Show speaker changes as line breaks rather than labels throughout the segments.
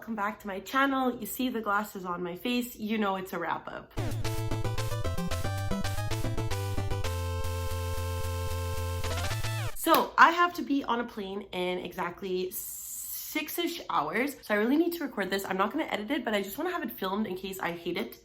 welcome back to my channel. You see the glasses on my face, you know it's a wrap up. So I have to be on a plane in exactly 6-ish hours. So I really need to record this. I'm not gonna edit it, but I just wanna have it filmed in case I hate it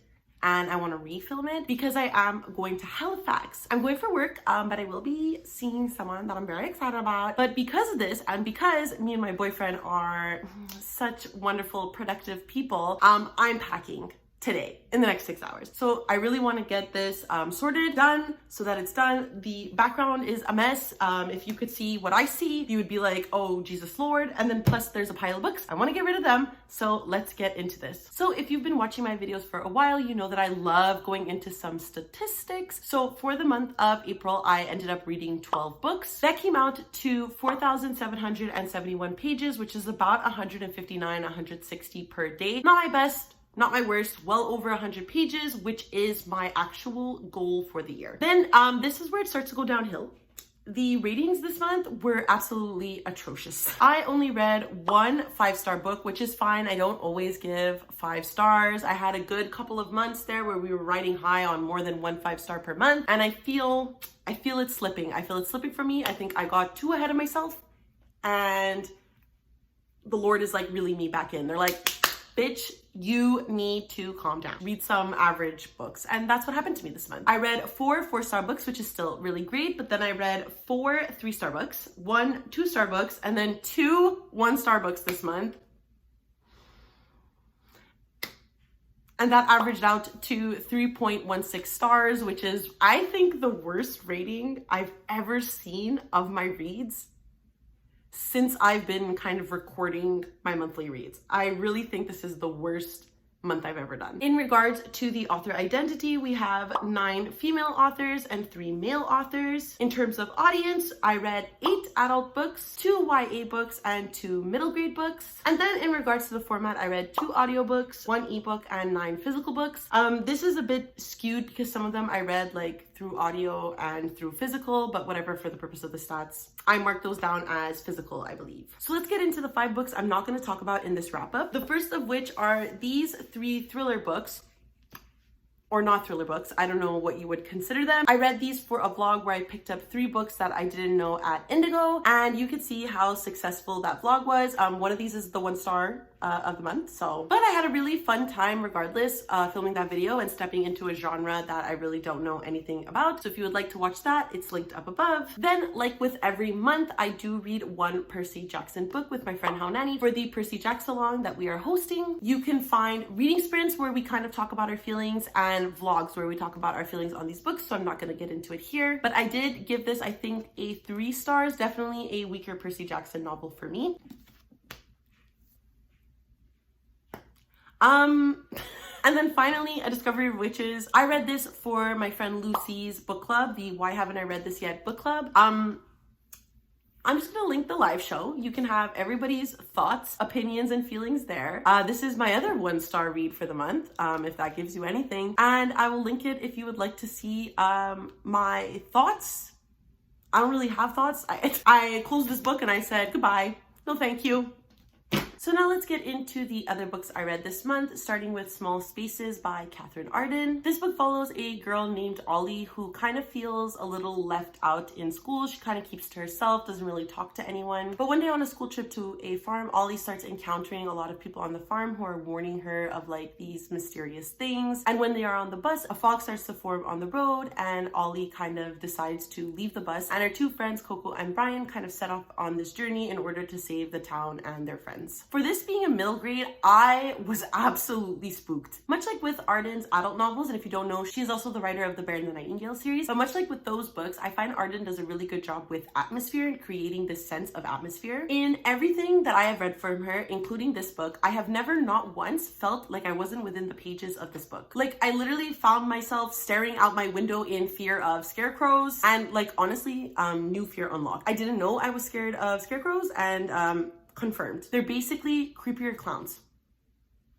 and I want to refilm it because I am going to Halifax. I'm going for work, but I will be seeing someone that I'm very excited about. But because of this, and because me and my boyfriend are such wonderful, productive people, I'm packing today in the next 6 hours. So I really want to get this sorted, done, so that it's done. The background is a mess. If you could see what I see, you would be like, oh, Jesus Lord. And then plus there's a pile of books. I want to get rid of them. So let's get into this. So if you've been watching my videos for a while, you know that I love going into some statistics. So for the month of April, I ended up reading 12 books. That came out to 4,771 pages, which is about 159, 160 per day. Not my best, not my worst, well over 100 pages, which is my actual goal for the year. Then this is where it starts to go downhill. The ratings this month were absolutely atrocious. I only read one 5-star book, which is fine. I don't always give 5 stars. I had a good couple of months there where we were riding high on more than 1 5-star per month. And I feel it slipping. I feel it slipping from me. I think I got too ahead of myself and the Lord is like reeling me back in. They're like, bitch, you need to calm down. Read some average books. And that's what happened to me this month. I read 4 4-star books, which is still really great. But then I read 4 3-star books, 1 2-star books, and then 2 1-star books this month. And that averaged out to 3.16 stars, which is, I think, the worst rating I've ever seen of my reads since I've been kind of recording my monthly reads. I really think this is the worst month I've ever done. In regards to the author identity, we have 9 female authors and 3 male authors. In terms of audience, I read 8 adult books, 2 YA books, and 2 middle grade books. And then in regards to the format, I read 2 audiobooks, 1 ebook, and 9 physical books. This is a bit skewed because some of them I read like through audio and through physical, but whatever, for the purpose of the stats, I marked those down as physical, I believe. So let's get into the 5 books I'm not going to talk about in this wrap up. The first of which are these 3 thriller books, or not thriller books. I don't know what you would consider them. I read these for a vlog where I picked up 3 books that I didn't know at Indigo, and you could see how successful that vlog was. One of these is the 1-star of the month. But I had a really fun time regardless, filming that video and stepping into a genre that I really don't know anything about. So if you would like to watch that, it's linked up above. Then, like with every month, I do read 1 Percy Jackson book with my friend Haunani for the Percy Jackson Salon that we are hosting. You can find reading sprints where we kind of talk about our feelings and vlogs where we talk about our feelings on these books, so I'm not going to get into it here. But I did give this, I think, a 3 stars. Definitely a weaker Percy Jackson novel for me. And then finally, A Discovery of Witches. I read this for my friend Lucy's book club, the Why Haven't I Read This Yet book club. I'm just gonna link the live show. You can have everybody's thoughts, opinions, and feelings there. This is my other 1-star read for the month, if that gives you anything. And I will link it if you would like to see my thoughts. I don't really have thoughts. I closed this book and I said, goodbye, no thank you. So now let's get into the other books I read this month, starting with Small Spaces by Katherine Arden. This book follows a girl named Ollie who kind of feels a little left out in school. She kind of keeps to herself, doesn't really talk to anyone. But one day on a school trip to a farm, Ollie starts encountering a lot of people on the farm who are warning her of like these mysterious things. And when they are on the bus, a fog starts to form on the road and Ollie kind of decides to leave the bus. And her 2 friends, Coco and Brian, kind of set off on this journey in order to save the town and their friends. For this being a middle grade, I was absolutely spooked. Much like with Arden's adult novels, and if you don't know, she is also the writer of the Bear and the Nightingale series, but much like with those books, I find Arden does a really good job with atmosphere and creating this sense of atmosphere. In everything that I have read from her, including this book, I have never not once felt like I wasn't within the pages of this book. Like, I literally found myself staring out my window in fear of scarecrows and, like, honestly, new fear unlocked. I didn't know I was scared of scarecrows, and confirmed. They're basically creepier clowns.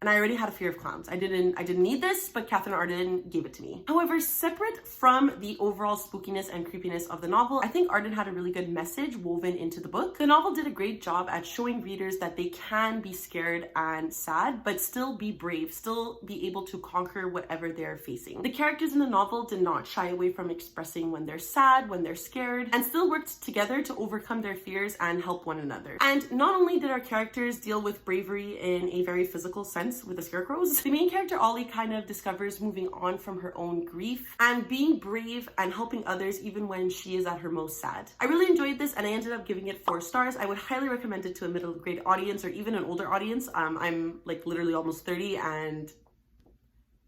and I already had a fear of clowns. I didn't need this, but Katherine Arden gave it to me. However, separate from the overall spookiness and creepiness of the novel, I think Arden had a really good message woven into the book. The novel did a great job at showing readers that they can be scared and sad, but still be brave, still be able to conquer whatever they're facing. The characters in the novel did not shy away from expressing when they're sad, when they're scared, and still worked together to overcome their fears and help one another. And not only did our characters deal with bravery in a very physical sense with the scarecrows, the main character Ollie kind of discovers moving on from her own grief and being brave and helping others even when she is at her most sad. I really enjoyed this and I ended up giving it 4 stars. I would highly recommend it to a middle grade audience or even an older audience. I'm like literally almost 30 and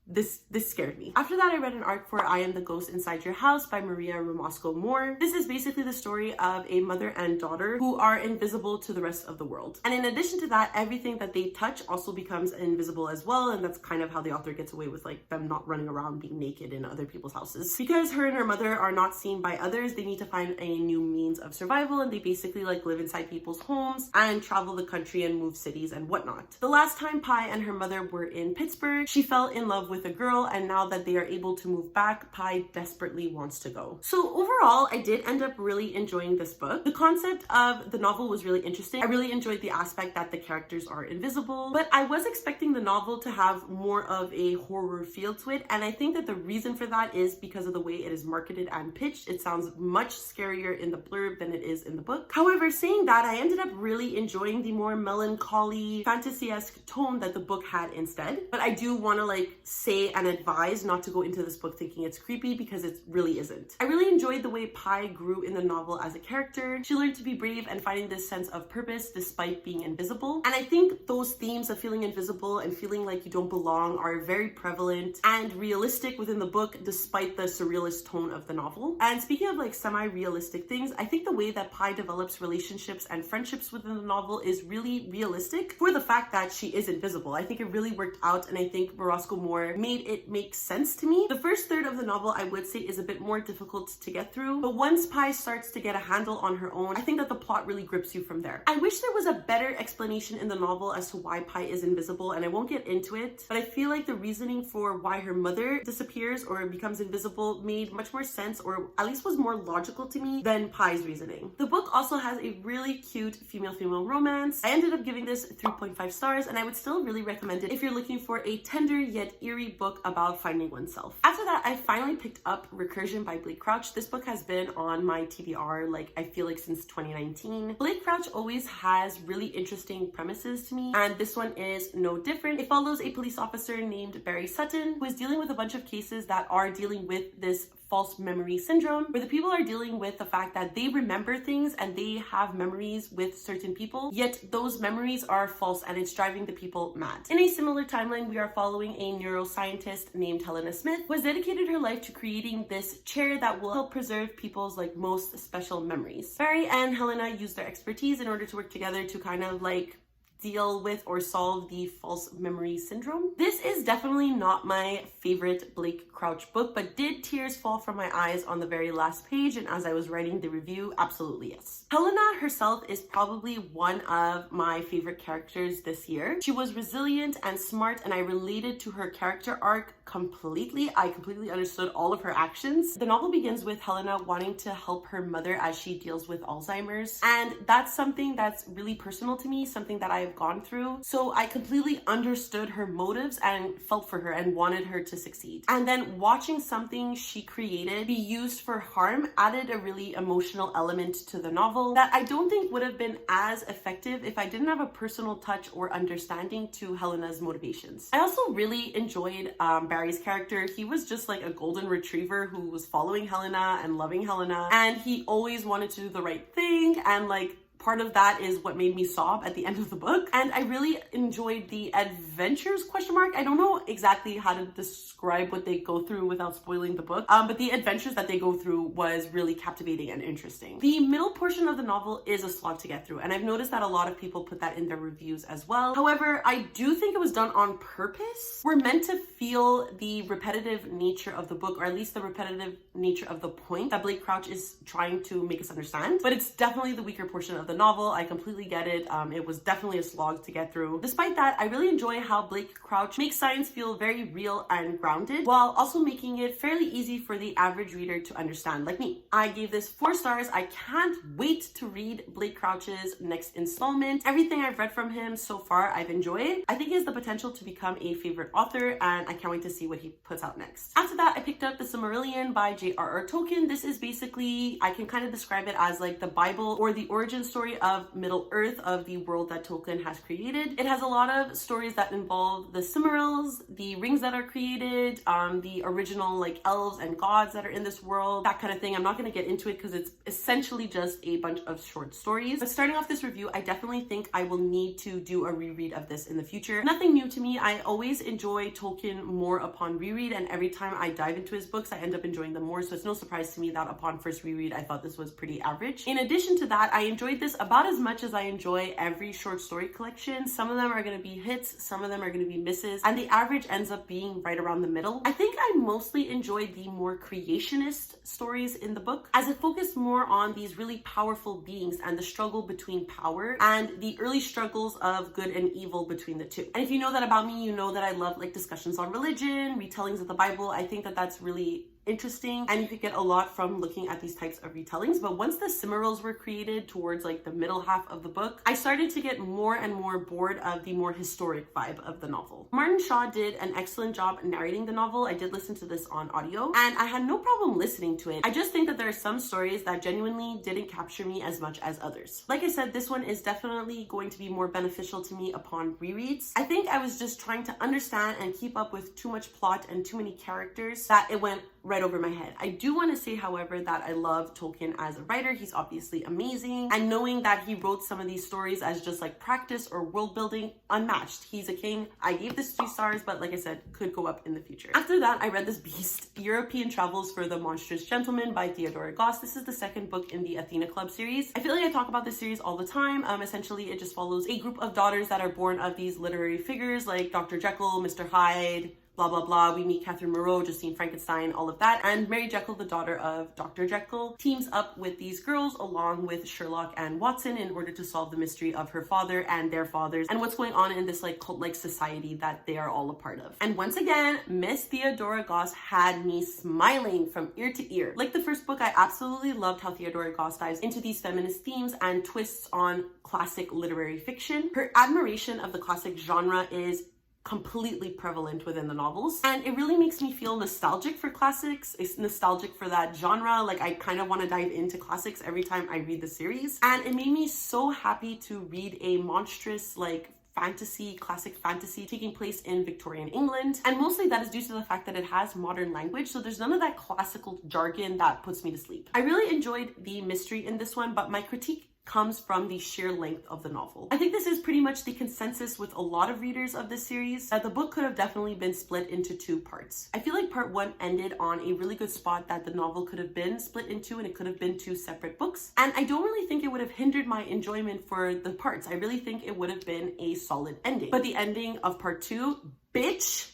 this scared me. After that, I read an arc for I Am the Ghost Inside Your House by Maria Ramosko Moore. This is basically the story of a mother and daughter who are invisible to the rest of the world. And in addition to that, everything that they touch also becomes invisible as well. And that's kind of how the author gets away with like them not running around being naked in other people's houses. Because her and her mother are not seen by others, they need to find a new means of survival, and they basically like live inside people's homes and travel the country and move cities and whatnot. The last time Pi and her mother were in Pittsburgh, she fell in love with a girl, and now that they are able to move back, Pi desperately wants to go. So overall, I did end up really enjoying this book. The concept of the novel was really interesting. I really enjoyed the aspect that the characters are invisible, but I was expecting the novel to have more of a horror feel to it, and I think that the reason for that is because of the way it is marketed and pitched. It sounds much scarier in the blurb than it is in the book. However, saying that, I ended up really enjoying the more melancholy, fantasy-esque tone that the book had instead. But I do want to like say and advise not to go into this book thinking it's creepy, because it really isn't. I really enjoyed the way Pi grew in the novel as a character. She learned to be brave and finding this sense of purpose despite being invisible. And I think those themes of feeling invisible and feeling like you don't belong are very prevalent and realistic within the book despite the surrealist tone of the novel. And speaking of like semi-realistic things, I think the way that Pi develops relationships and friendships within the novel is really realistic for the fact that she is invisible. I think it really worked out, and I think Ramosko Moore made it make sense to me. The first third of the novel, I would say, is a bit more difficult to get through, but once Pi starts to get a handle on her own, I think that the plot really grips you from there. I wish there was a better explanation in the novel as to why Pi is invisible, and I won't get into it, but I feel like the reasoning for why her mother disappears or becomes invisible made much more sense, or at least was more logical to me than Pi's reasoning. The book also has a really cute female-female romance. I ended up giving this 3.5 stars, and I would still really recommend it if you're looking for a tender yet eerie book about finding oneself. After that, I finally picked up Recursion by Blake Crouch. This book has been on my TBR, like I feel like since 2019. Blake Crouch always has really interesting premises to me, and this one is no different. It follows a police officer named Barry Sutton who is dealing with a bunch of cases that are dealing with this false memory syndrome, where the people are dealing with the fact that they remember things and they have memories with certain people, yet those memories are false and it's driving the people mad. In a similar timeline, we are following a neuroscientist named Helena Smith, who has dedicated her life to creating this chair that will help preserve people's like most special memories. Barry and Helena use their expertise in order to work together to kind of like deal with or solve the false memory syndrome. This is definitely not my favorite Blake Crouch book, but did tears fall from my eyes on the very last page and as I was writing the review? Absolutely yes. Helena herself is probably one of my favorite characters this year. She was resilient and smart, and I related to her character arc completely. I completely understood all of her actions. The novel begins with Helena wanting to help her mother as she deals with Alzheimer's, and that's something that's really personal to me, something that I've gone through. So I completely understood her motives and felt for her and wanted her to succeed. And then watching something she created be used for harm added a really emotional element to the novel that I don't think would have been as effective if I didn't have a personal touch or understanding to Helena's motivations. I also really enjoyed Barry's character. He was just like a golden retriever who was following Helena and loving Helena, and he always wanted to do the right thing, and like part of that is what made me sob at the end of the book. And I really enjoyed the adventures, question mark. I don't know exactly how to describe what they go through without spoiling the book, but the adventures that they go through was really captivating and interesting. The middle portion of the novel is a slog to get through, and I've noticed that a lot of people put that in their reviews as well. However, I do think it was done on purpose. We're meant to feel the repetitive nature of the book, or at least the repetitive nature of the point that Blake Crouch is trying to make us understand, but it's definitely the weaker portion of the novel. I completely get it. It was definitely a slog to get through. Despite that, I really enjoy how Blake Crouch makes science feel very real and grounded, while also making it fairly easy for the average reader to understand, like me. I gave this 4 stars. I can't wait to read Blake Crouch's next installment. Everything I've read from him so far, I've enjoyed. I think he has the potential to become a favorite author, and I can't wait to see what he puts out next. After that, I picked up The Silmarillion by J.R.R. Tolkien. This is basically, I can kind of describe it as like the Bible or the origin story of Middle Earth, of the world that Tolkien has created. It has a lot of stories that involve the Silmarils, the rings that are created, the original like elves and gods that are in this world, that kind of thing. I'm not going to get into it because it's essentially just a bunch of short stories. But starting off this review, I definitely think I will need to do a reread of this in the future. Nothing new to me. I always enjoy Tolkien more upon reread, and every time I dive into his books, I end up enjoying them more. So it's no surprise to me that upon first reread, I thought this was pretty average. In addition to that, I enjoyed this about as much as I enjoy every short story collection. Some of them are going to be hits, some of them are going to be misses, and the average ends up being right around the middle. I think I mostly enjoyed the more creationist stories in the book, as it focused more on these really powerful beings and the struggle between power and the early struggles of good and evil between the two. And if you know that about me, you know that I love like discussions on religion, retellings of the Bible. I think that that's really interesting, and you could get a lot from looking at these types of retellings. But once the Silmarils were created towards like the middle half of the book, I started to get more and more bored of the more historic vibe of the novel. Martin Shaw did an excellent job narrating the novel. I did listen to this on audio, and I had no problem listening to it. I just think that there are some stories that genuinely didn't capture me as much as others. Like I said, this one is definitely going to be more beneficial to me upon rereads. I think I was just trying to understand and keep up with too much plot and too many characters that it went right over my head. I do want to say, however, that I love Tolkien as a writer. He's obviously amazing, and knowing that he wrote some of these stories as just like practice or world building, unmatched. He's a king. I gave this 3 stars, but like I said, could go up in the future. After that, I read this beast, European Travels for the Monstrous Gentleman by Theodora Goss. This is the second book in the Athena Club series. I feel like I talk about this series all the time. Essentially, it just follows a group of daughters that are born of these literary figures like Dr. Jekyll, Mr. Hyde, blah, blah, blah. We meet Catherine Moreau, Justine Frankenstein, all of that. And Mary Jekyll, the daughter of Dr. Jekyll, teams up with these girls along with Sherlock and Watson in order to solve the mystery of her father and their fathers and what's going on in this like cult-like society that they are all a part of. And once again, Miss Theodora Goss had me smiling from ear to ear. Like the first book, I absolutely loved how Theodora Goss dives into these feminist themes and twists on classic literary fiction. Her admiration of the classic genre is completely prevalent within the novels, and it really makes me feel nostalgic for classics. It's nostalgic for that genre. Like I kind of want to dive into classics every time I read the series, and it made me so happy to read a monstrous like fantasy, classic fantasy taking place in Victorian England. And mostly that is due to the fact that it has modern language, so there's none of that classical jargon that puts me to sleep. I really enjoyed the mystery in this one, but my critique comes from the sheer length of the novel. I think this is pretty much the consensus with a lot of readers of this series, that the book could have definitely been split into 2 parts. I feel like part 1 ended on a really good spot that the novel could have been split into, and it could have been 2 separate books. And I don't really think it would have hindered my enjoyment for the parts. I really think it would have been a solid ending. But the ending of part 2, bitch,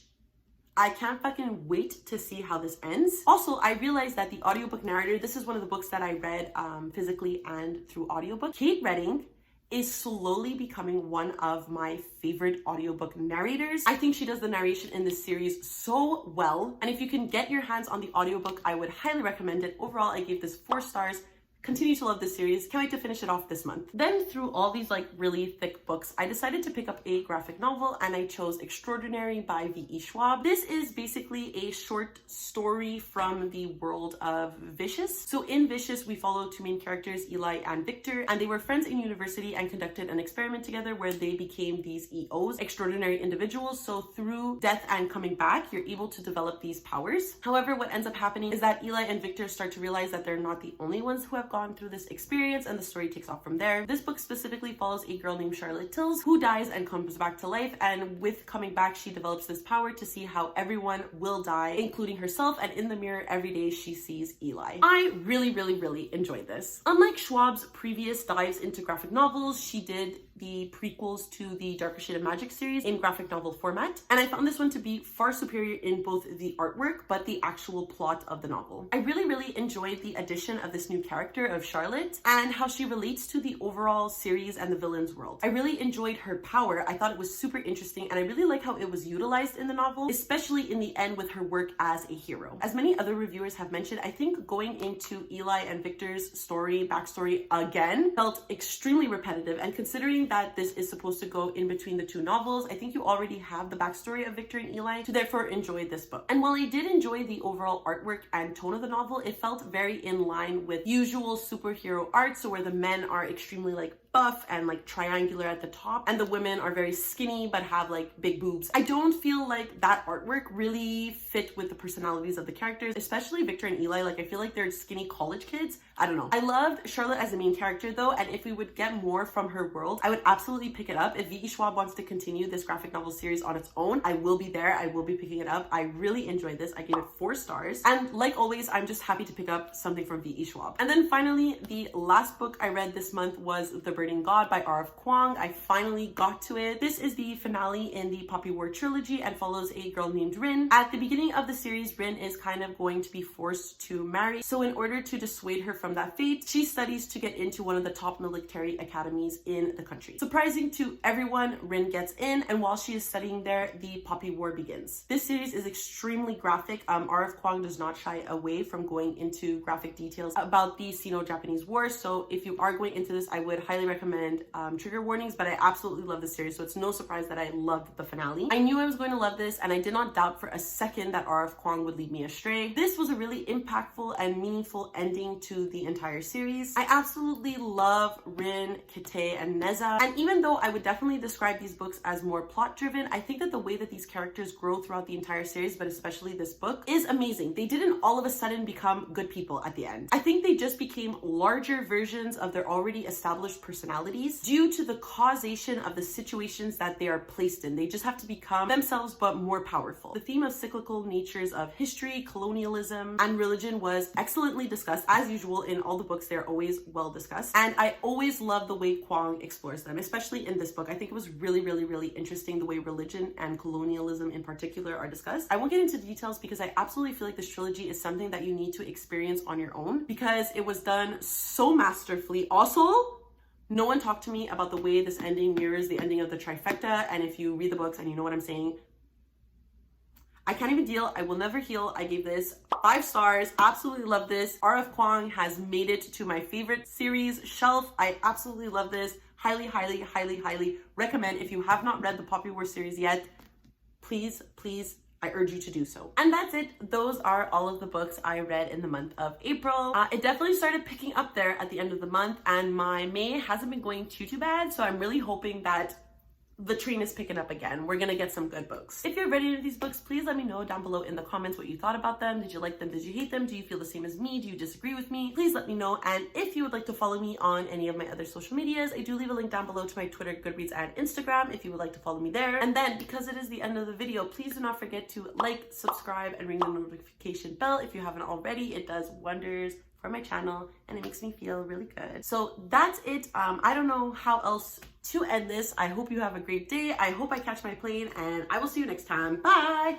I can't fucking wait to see how this ends. Also, I realized that the audiobook narrator, this is one of the books that I read physically and through audiobook. Kate Redding is slowly becoming one of my favorite audiobook narrators. I think she does the narration in this series so well. And if you can get your hands on the audiobook, I would highly recommend it. Overall, I gave this 4 stars. Continue to love this series. Can't wait to finish it off this month. Then through all these like really thick books, I decided to pick up a graphic novel, and I chose Extraordinary by V.E. Schwab. This is basically a short story from the world of Vicious. So in Vicious, we follow 2 main characters, Eli and Victor, and they were friends in university and conducted an experiment together where they became these EOs, extraordinary individuals. So through death and coming back, you're able to develop these powers. However, what ends up happening is that Eli and Victor start to realize that they're not the only ones who have gone through this experience, and the story takes off from there. This book specifically follows a girl named Charlotte Tills who dies and comes back to life, and with coming back, she develops this power to see how everyone will die, including herself, and in the mirror every day she sees Eli. I really enjoyed this. Unlike Schwab's previous dives into graphic novels, she did the prequels to the Darker Shade of Magic series in graphic novel format, and I found this one to be far superior in both the artwork but the actual plot of the novel. I really enjoyed the addition of this new character of Charlotte and how she relates to the overall series and the villain's world. I really enjoyed her power. I thought it was super interesting, and I really like how it was utilized in the novel, especially in the end with her work as a hero. As many other reviewers have mentioned, I think going into Eli and Victor's backstory again felt extremely repetitive, and considering that this is supposed to go in between the two novels, I think you already have the backstory of Victor and Eli to therefore enjoy this book. And while I did enjoy the overall artwork and tone of the novel, it felt very in line with usual superhero art, so where the men are extremely like buff and like triangular at the top, and the women are very skinny but have like big boobs. I don't feel like that artwork really fit with the personalities of the characters, especially Victor and Eli. Like, I feel like they're skinny college kids. I don't know. I loved Charlotte as the main character though, and if we would get more from her world, I would absolutely pick it up. If V.E. Schwab wants to continue this graphic novel series on its own, I will be there. I will be picking it up. I really enjoyed this. I gave it 4 stars, and like always, I'm just happy to pick up something from V.E. Schwab. And then finally, the last book I read this month was The Burning God by R.F. Kuang. I finally got to it. This is the finale in the Poppy War trilogy and follows a girl named Rin. At the beginning of the series, Rin is kind of going to be forced to marry, so in order to dissuade her from that fate, she studies to get into one of the top military academies in the country. Surprising to everyone, Rin gets in, and while she is studying there, the Poppy War begins. This series is extremely graphic. R.F. Kuang does not shy away from going into graphic details about the Sino-Japanese War, so if you are going into this, I would highly recommend trigger warnings, but I absolutely love the series, so it's no surprise that I loved the finale. I knew I was going to love this, and I did not doubt for a second that R.F. Kuang would lead me astray. This was a really impactful and meaningful ending to the entire series. I absolutely love Rin, Kite, and Neza, and even though I would definitely describe these books as more plot driven, I think that the way that these characters grow throughout the entire series, but especially this book, is amazing. They didn't all of a sudden become good people at the end. I think they just became larger versions of their already established personalities due to the causation of the situations that they are placed in. They just have to become themselves but more powerful. The theme of cyclical natures of history, colonialism, and religion was excellently discussed. As usual in all the books, they're always well discussed, and I always love the way Kuang explores them, especially in this book. I think it was really interesting the way religion and colonialism in particular are discussed. I won't get into details because I absolutely feel like this trilogy is something that you need to experience on your own because it was done so masterfully. Also, no one talked to me about the way this ending mirrors the ending of the trifecta, and if you read the books and you know what I'm saying, I can't even deal. I will never heal. I gave this 5 stars. Absolutely love this. R.F. Kuang has made it to my favorite series shelf. I absolutely love this. Highly recommend. If you have not read the Poppy War series yet, please, I urge you to do so. And that's it. Those are all of the books I read in the month of April. It definitely started picking up there at the end of the month, and my May hasn't been going too bad, so I'm really hoping that the train is picking up again. We're gonna get some good books. If you're read any of these books, please let me know down below in the comments what you thought about them. Did you like them? Did you hate them? Do you feel the same as me? Do you disagree with me? Please let me know. And if you would like to follow me on any of my other social medias, I do leave a link down below to my Twitter, Goodreads, and Instagram if you would like to follow me there. And then, because it is the end of the video, please do not forget to like, subscribe, and ring the notification bell if you haven't already. It does wonders for my channel and it makes me feel really good. So that's it. I don't know how else to end this. I hope you have a great day. I hope I catch my plane, and I will see you next time. Bye.